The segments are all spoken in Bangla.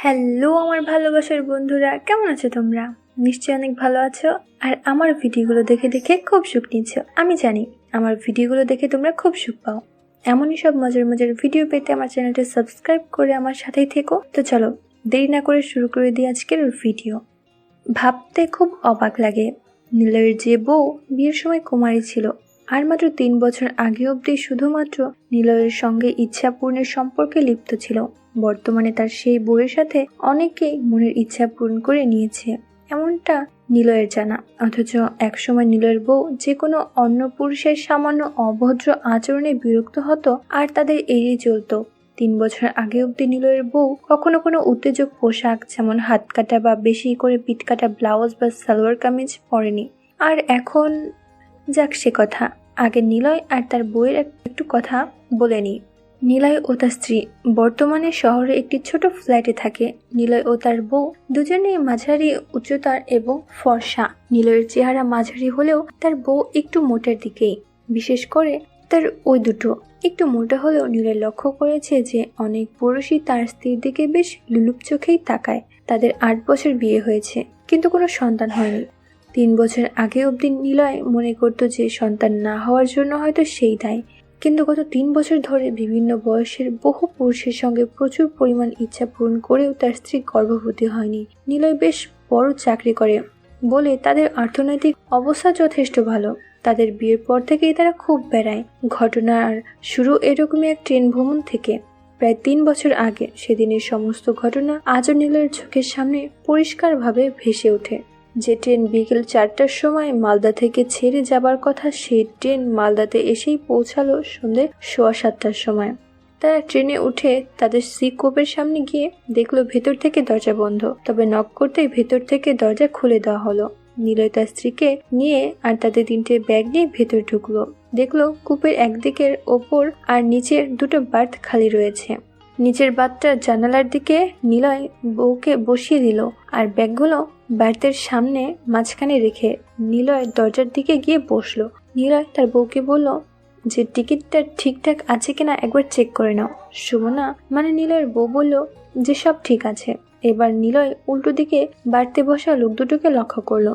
হ্যালো আমার ভালোবাসার বন্ধুরা, কেমন আছো তোমরা? নিশ্চয়ই অনেক ভালো আছো। আর আমার ভিডিওগুলো দেখে দেখে খুব সুখ নিচ্ছ। আমি জানি আমার ভিডিওগুলো দেখে তোমরা খুব সুখ পাও। এমনই সব মজার মজার ভিডিও পেতে আমার চ্যানেলটা সাবস্ক্রাইব করে আমার সাথেই থেকো। তো চলো দেরি না করে শুরু করে দিই আজকের ভিডিও। ভাবতে খুব অবাক লাগে, নিলয়ের যে বউ বিয়ের সময় কুমারী ছিল, আর মাত্র 3 বছর আগে অবধি শুধুমাত্র নিলয়ের সঙ্গে ইচ্ছা পূর্ণের সম্পর্কে লিপ্ত ছিল, বর্তমানে তার সেই বউয়ের সাথে অনেকেই মনের ইচ্ছা পূরণ করে নিয়েছে, এমনটা নিলয়ের জানা। অথচ একসময় নিলয়ের বউ যে কোনো অন্য পুরুষের সামান্য অভদ্র আচরণে বিরক্ত হতো আর তাদের এড়িয়ে চলতো। 3 বছর আগে অব্দি নিলয়ের বউ কখনো কোনো উত্তেজক পোশাক যেমন হাত কাটা বা বেশি করে পিঠ কাটা ব্লাউজ বা সালোয়ার কামিজ পরেনি। আর এখন যাক সে কথা, আগে নিলয় আর তার বউয়ের একটু কথা বলে নি। নিলয় ও তার স্ত্রী বর্তমানে শহরে একটি ছোট ফ্ল্যাটে থাকে। নিলয় ও তার বউ দুজনেই মাঝারি উচ্চতার এবং ফর্সা। নিলয়ের চেহারা মাঝারি হলেও তার বউ একটু মোটার দিকেই, বিশেষ করে তার ওই দুটো একটু মোটা হলেও নিলয় লক্ষ্য করেছে যে অনেক পুরুষই তার স্ত্রীর দিকে বেশ লুলুপ চোখেই তাকায়। তাদের 8 বছর বিয়ে হয়েছে, কিন্তু কোনো সন্তান হয়নি। 3 বছর আগে অবধি নিলয় মনে করত যে সন্তান না হওয়ার জন্য হয়তো সেই দায়ী, কিন্তু গত 3 বছর ধরে বিভিন্ন বয়সের বহু পুরুষের সঙ্গে প্রচুর পরিমাণ ইচ্ছা পূরণ করেও তার স্ত্রী গর্ভবতী হয়নি। নিলয় বেশ বড় চাকরি করে বলে তাদের অর্থনৈতিক অবস্থা যথেষ্ট ভালো। তাদের বিয়ের পর থেকেই তারা খুব বেড়ায়। ঘটনার শুরু এরকমই এক ট্রেন ভ্রমণ থেকে, প্রায় 3 বছর আগে। সেদিনের সমস্ত ঘটনা আজও নিলয়ের চোখের সামনে পরিষ্কারভাবে ভেসে ওঠে। যে ট্রেন বিকেল 4টার সময় মালদা থেকে ছেড়ে যাবার কথা, সেই ট্রেন মালদাতে এসেই পৌঁছালো সন্ধ্যে 7:15টার সময়। তারা ট্রেনে উঠে তাদের সি কোপের সামনে গিয়ে দেখলো ভেতর থেকে দরজা বন্ধ, তবে নক করতেই ভেতর থেকে দরজা খুলে দেওয়া হলো। নিলয় তার স্ত্রীকে নিয়ে আর তাদের 3টে ব্যাগ নিয়ে ভেতর ঢুকলো। দেখলো কূপের একদিকের ওপর আর নিচের দুটো বার্থ খালি রয়েছে। নিচের বার্থটার জানালার দিকে নিলয় বউকে বসিয়ে দিল আর ব্যাগগুলো বার্থের সামনে মাঝখানে রেখে নিলয় দরজার দিকে গিয়ে বসলো। নিলয় তার বউকে বলল যে টিকিটটা ঠিকঠাক আছে কিনা একবার চেক করে নাও। সুমনা মানে নিলয়ের বউ বলল যে সব ঠিক আছে। এবার নিলয় উল্টো দিকে বাড়তে বসা লোক দুটোকে লক্ষ্য করলো।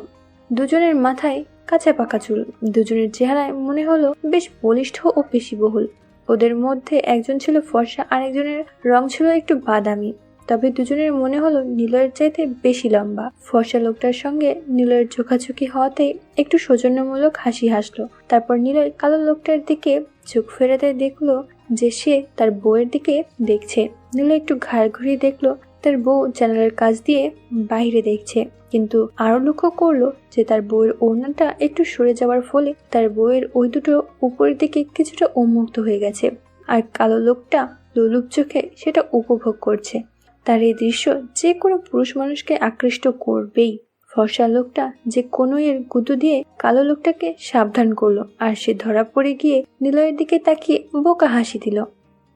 দুজনের মাথায় কাঁচা পাকা চুল, দুজনের চেহারায় মনে হলো বেশ বলিষ্ঠ ও পেশিবহুল। ওদের মধ্যে একজন ছিল ফর্সা আর একজনের রং ছিল একটু বাদামি, তবে দুজনের মনে হলো নিলয়ের চাইতে বেশি লম্বা। ফর্সা লোকটার সঙ্গে নিলয়ের চোখাচোখি হওয়াতে একটু সৌজন্যমূলক হাসি হাসলো। তারপর নিলয় কালো লোকটার দিকে চোখ ফেরাতে দেখলো যে সে তার বউয়ের দিকে দেখছে। নিলয় একটু ঘাড় ঘুরিয়ে দেখলো তার বউ জানালার কাছ দিয়ে বাইরে দেখছে, কিন্তু আরো লক্ষ্য করলো যে তার বউয়ের ওড়নাটা একটু সরে যাওয়ার ফলে তার বউয়ের ওই দুটো উপরের দিকে কিছুটা উন্মুক্ত হয়ে গেছে, আর কালো লোকটা লোলুপ চোখে সেটা উপভোগ করছে। তার এই দৃশ্য যে কোনো পুরুষ মানুষকে আকৃষ্ট করবেই। ফর্সা লোকটা যে কোনো এর গুঁতো দিয়ে কালো লোকটাকে সাবধান করলো, আর সে ধরা পড়ে গিয়ে নিলয়ের দিকে তাকিয়ে বোকা হাসি দিল।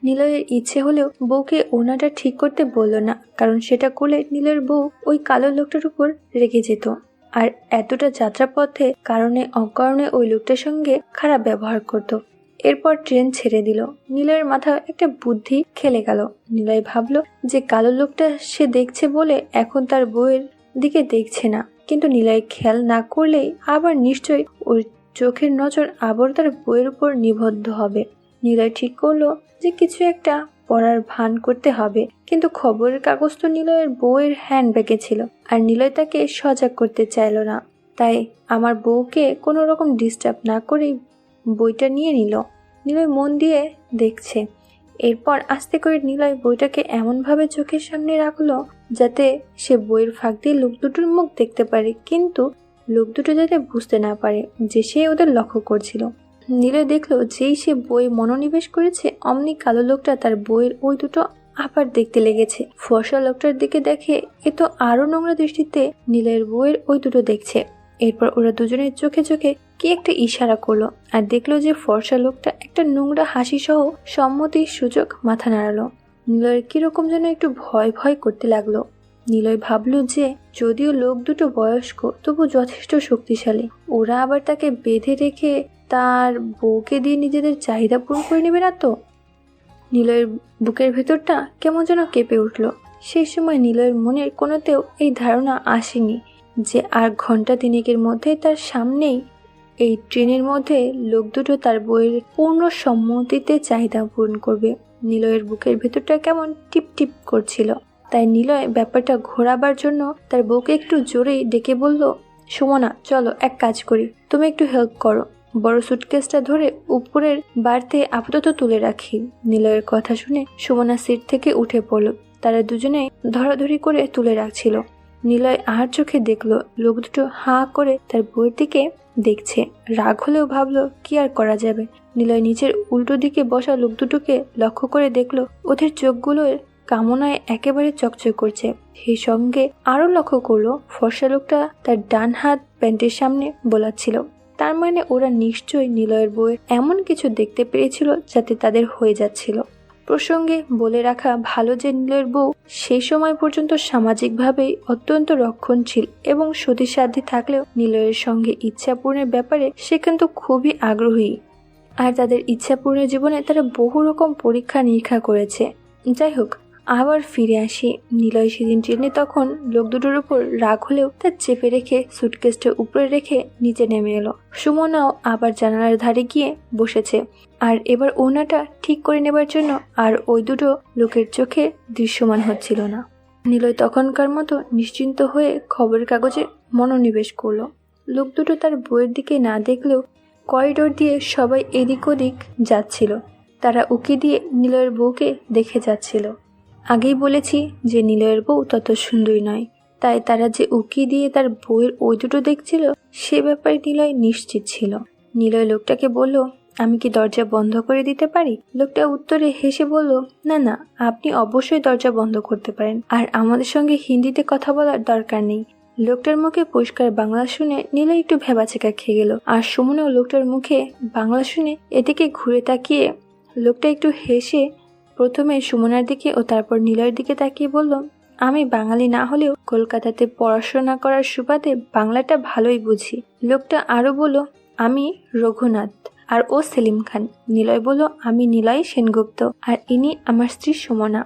নিলয়ের ইচ্ছে হলেও বউকে ওড়নাটা ঠিক করতে বলল না, কারণ সেটা করলে নিলয়ের বউ ওই কালো লোকটার উপর রেগে যেত, আর এতটা যাত্রাপথে কারণে অকারণে ওই লোকটার সঙ্গে খারাপ ব্যবহার করত। এরপর ট্রেন ছেড়ে দিল। নিলয়ের মাথায় একটা বুদ্ধি খেলে গেল। নিলয় ভাবলো যে কালো লোকটা সে দেখছে বলে এখন তার বউয়ের দিকে দেখছে না, কিন্তু নিলয় খেয়াল না করলেই আবার নিশ্চয়ই ওই চোখের নজর আবার তার বউয়ের উপর নিবদ্ধ হবে। নিলয় ঠিক করলো যে কিছু একটা পড়ার ভান করতে হবে, কিন্তু খবরের কাগজ তো নিলয়ের বউয়ের হ্যান্ডব্যাগে ছিল, আর নিলয় তাকে সজাগ করতে চাইল না। তাই আমার বউকে কোনো রকম ডিস্টার্ব না করেই বইটা নিয়ে নিল। নিলয় মন দিয়ে দেখছে। এরপর আস্তে করে নিলয় বইটাকে এমনভাবে চোখের সামনে রাখলো যাতে সে বইয়ের ফাঁক দিয়ে লোক দুটোর মুখ দেখতে পারে, কিন্তু লোক দুটো যাতে বুঝতে না পারে যে সে ওদের লক্ষ্য করছিল। নিলয় দেখলো যেই সে বই মনোনিবেশ করেছে অমনি কালো লোকটা তার বইয়ের ওই দুটো আবার দেখতে লেগেছে। ফর্সা লোকটার দিকে দেখে এ তো আরো নোংরা দৃষ্টিতে নিলয়ের বইয়ের ওই দুটো দেখছে। এরপর ওরা দুজনের চোখে চোখে কি একটা ইশারা করলো, আর দেখলো যে ফর্সা লোকটা একটা নোংরা হাসি সহ সম্মতির সূচক মাথা নাড়ালো। নিলয়ের কিরকম যেন একটু ভয় ভয় করতে লাগলো। নিলয় ভাবলো যে যদিও লোক দুটো বয়স্ক তবু যথেষ্ট শক্তিশালী, ওরা আবার তাকে বেঁধে রেখে তার বউকে দিয়ে নিজেদের চাহিদা পূরণ করে নেবে না তো। নিলয়ের বুকের ভেতরটা কেমন যেন কেঁপে উঠলো। সেই সময় নিলয়ের মনের কোনোতেও এই ধারণা আসেনি যে আর ঘন্টা তিনেকের মধ্যে তার সামনেই এই ট্রেনের মধ্যে লোক দুটো তার বইয়ের পূর্ণ সম্মতিতে চাহিদা পূরণ করবে। নিলয়ের বুকের ভেতরটা কেমন টিপ টিপ করছিল। তাই নিলয় ব্যাপারটা ঘোরাবার জন্য তার বউকে একটু জোরেই ডেকে বলল, সুমনা চলো এক কাজ করি, তুমি একটু হেল্প করো, বড় সুটকেসটা ধরে উপরের বাড়তে আপাতত তুলে রাখি। নিলয়ের কথা শুনে সুমনা সিট থেকে উঠে পড়ল। তারা দুজনেই ধরাধরি করে তুলে রাখছিল। নিলয় আহার চোখে দেখলো লোক দুটো হাঁ করে তার বউয়ের দিকে দেখছে। রাগ হলেও ভাবলো কি আর করা যাবে। নিলয় নিচের উল্টো দিকে বসা লোক দুটোকে লক্ষ্য করে দেখলো ওদের চোখগুলোর কামনায় একেবারে চকচক করছে। সেই সঙ্গে আরো লক্ষ্য করলো ফর্সা লোকটা তার ডান হাত প্যান্টের সামনে বোলাচ্ছিল। তার মানে ওরা নিশ্চয়ই নিলয়ের বউয়ের এমন কিছু দেখতে পেরেছিল যাতে তাদের হয়ে যাচ্ছিল। প্রসঙ্গে বলে রাখা ভালো যে নিলয়ের বউ সেই সময় পর্যন্ত সামাজিকভাবেই অত্যন্ত রক্ষণশীল এবং সতীসাধ্যী থাকলেও নিলয়ের সঙ্গে ইচ্ছা পূরণের ব্যাপারে সে কিন্তু খুবই আগ্রহী। আর তাদের ইচ্ছা পূরণের জীবনে তারা বহু রকম পরীক্ষা নিরীক্ষা করেছে। যাই হোক, আবার ফিরে আসি। নিলয় সেদিন ট্রেনে তখন লোক দুটোর উপর রাগ হলেও তার চেপে রেখে সুটকেসটা উপরে রেখে নিচে নেমে এলো। সুমনাও আবার জানালার ধারে গিয়ে বসেছে আর এবার ওনাটা ঠিক করে নেবার জন্য আর ওই দুটো লোকের চোখে দৃশ্যমান হচ্ছিল না। নিলয় তখনকার মতো নিশ্চিন্ত হয়ে খবরের কাগজে মনোনিবেশ করলো। লোক দুটো তার বইয়ের দিকে না দেখলেও করিডোর দিয়ে সবাই এদিক ওদিক যাচ্ছিল। তারা উকি দিয়ে নিলয়ের বউকে দেখে যাচ্ছিল। আগেই বলেছি যে নিলয়ের বউ তত সুন্দরী নয়, তাই তারা যে উকি দিয়ে তার বউয়ের ওই দুটো দেখছিল সে ব্যাপারে নিলয় নিশ্চিত ছিল। নিলয় লোকটাকে বলল, আমি কি দরজা বন্ধ করে দিতে পারি? লোকটা উত্তরে হেসে বলল, না না, আপনি অবশ্যই দরজা বন্ধ করতে পারেন, আর আমাদের সঙ্গে হিন্দিতে কথা বলার দরকার নেই। লোকটার মুখে পরিষ্কার বাংলা শুনে নিলয় একটু ভেবাচেকা খেয়ে গেল। আর সুমনও লোকটার মুখে বাংলা শুনে এদিকে ঘুরে তাকিয়ে লোকটা একটু হেসে প্রথমে সুমনার দিকে ও তারপর নিলয়ের দিকে তাকিয়ে বলল, আমি বাঙালি না হলেও কলকাতাতে পড়াশোনা করার সুবাদে বাংলাটা ভালোই বুঝি। লোকটা আরো বলল, আমি রঘুনাথ আর ও সেলিম খান। নিলয় বলল, আমি নিলয় সেনগুপ্ত আর ইনি আমার স্ত্রী সুমনা।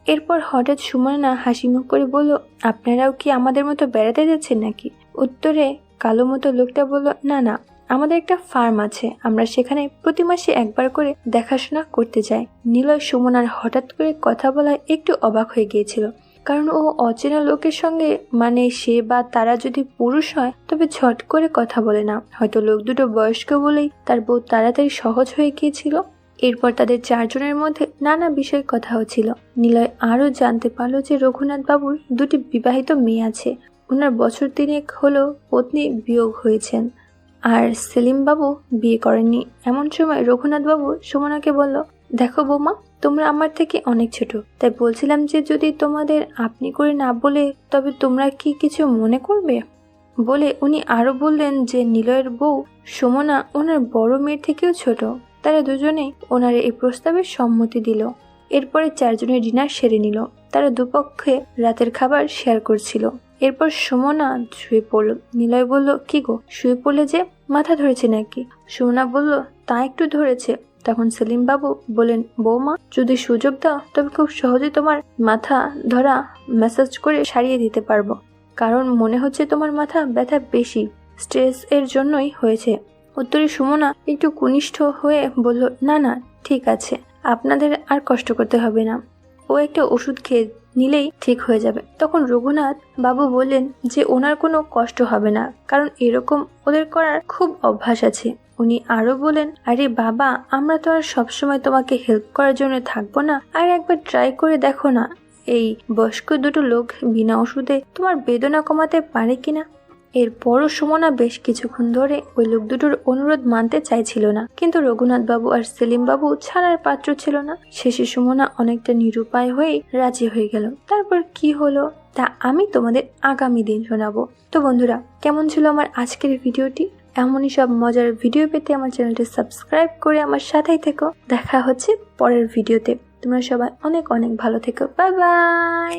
এরপর হঠাৎ সুমনা হাসি মুখ করে বলল, আপনারাও কি আমাদের মতো বেড়াতে যাচ্ছেন নাকি? উত্তরে কালো মতো লোকটা বলল, না না, আমাদের একটা ফার্ম আছে, আমরা সেখানে প্রতি মাসে একবার করে দেখাশোনা করতে যাই। নিলয় সুমনার হঠাৎ করে কথা বলায় একটু অবাক হয়ে গিয়েছিল, কারণ ও অচেনা লোকের সঙ্গে, মানে সে বা তারা যদি পুরুষ হয় তবে ঝট করে কথা বলে না। হয়তো লোক দুটো বয়স্ক বলেই তার বউ তাড়াতাড়ি সহজ হয়ে গিয়েছিল। এরপর তাদের চারজনের মধ্যে নানা বিষয়ে কথা হচ্ছিল। নিলয় আরো জানতে পারলো যে রঘুনাথ বাবুর দুটি বিবাহিত মেয়ে আছে। ওনার বছর 3 হলো পত্নী বিয়োগ হয়েছেন আর সেলিম বাবু বিয়ে করেননি। এমন সময় রঘুনাথ বাবু সুমনাকে বলল, দেখো বৌমা, তোমরা আমার থেকে অনেক ছোট, তাই বলছিলাম যে যদি তোমাদের আপনি করে না বলে তবে তোমরা কি কিছু মনে করবে? বলে উনি আরো বললেন যে নিলয়ের বউ সুমনা ওনার বড় মেয়ের থেকেও ছোট। তারা দুজনেই ওনার এই প্রস্তাবে সম্মতি দিল। এরপরে চারজনের ডিনার সেরে নিল। তারা দুপক্ষে রাতের খাবার শেয়ার করছিল। এরপর সুমনা শুয়ে পড়ল। নিলয় বলল, কি গো, শুয়ে পড়লে যে, মাথা ধরেছে নাকি? সুমনা বলল, তা একটু ধরেছে। তখন সেলিম বাবু বলেন, বৌমা, যদি সুযোগ দাও তবে খুব সহজে তোমার মাথা ধরা ম্যাসাজ করে সারিয়ে দিতে পারবো, কারণ মনে হচ্ছে তোমার মাথা ব্যথা বেশি, স্ট্রেস এর জন্যই হয়েছে। উত্তরে সুমনা একটু কুনিষ্ঠ হয়ে বলল, না না, ঠিক আছে, আপনাদের আর কষ্ট করতে হবে না, ও একটা ওষুধ খেয়ে নিলেই ঠিক হয়ে যাবে। তখন রঘুনাথ বাবু বললেন যে ওনার কোনো কষ্ট হবে না, কারণ এরকম ওদের করার খুব অভ্যাস আছে। উনি আরো বলেন, আরে বাবা, আমরা তো আর সবসময় তোমাকে হেল্প করার জন্য থাকবো না, আর একবার ট্রাই করে দেখো না, এই বয়স্ক দুটো লোক বিনা ওষুধে তোমার বেদনা কমাতে পারে কিনা। এরপরও সুমনা বেশ কিছুক্ষণ ধরে ওই লোক দুটোর অনুরোধ মানতে চাইছিল না, কিন্তু রঘুনাথ বাবু আর সেলিম বাবু ছাড়ার পাত্র ছিল না। শেষে সুমনা অনেকটা নিরুপায় হয়ে রাজি হয়ে গেল। তারপর কি হলো তা আমি তোমাদের আগামী দিন শোনাবো। তো বন্ধুরা, কেমন ছিল আমার আজকের ভিডিওটি? এমনই সব মজার ভিডিও পেতে আমার চ্যানেলটি সাবস্ক্রাইব করে আমার সাথেই থেকো। দেখা হচ্ছে পরের ভিডিওতে। তোমরা সবাই অনেক অনেক ভালো থেকো। Bye bye.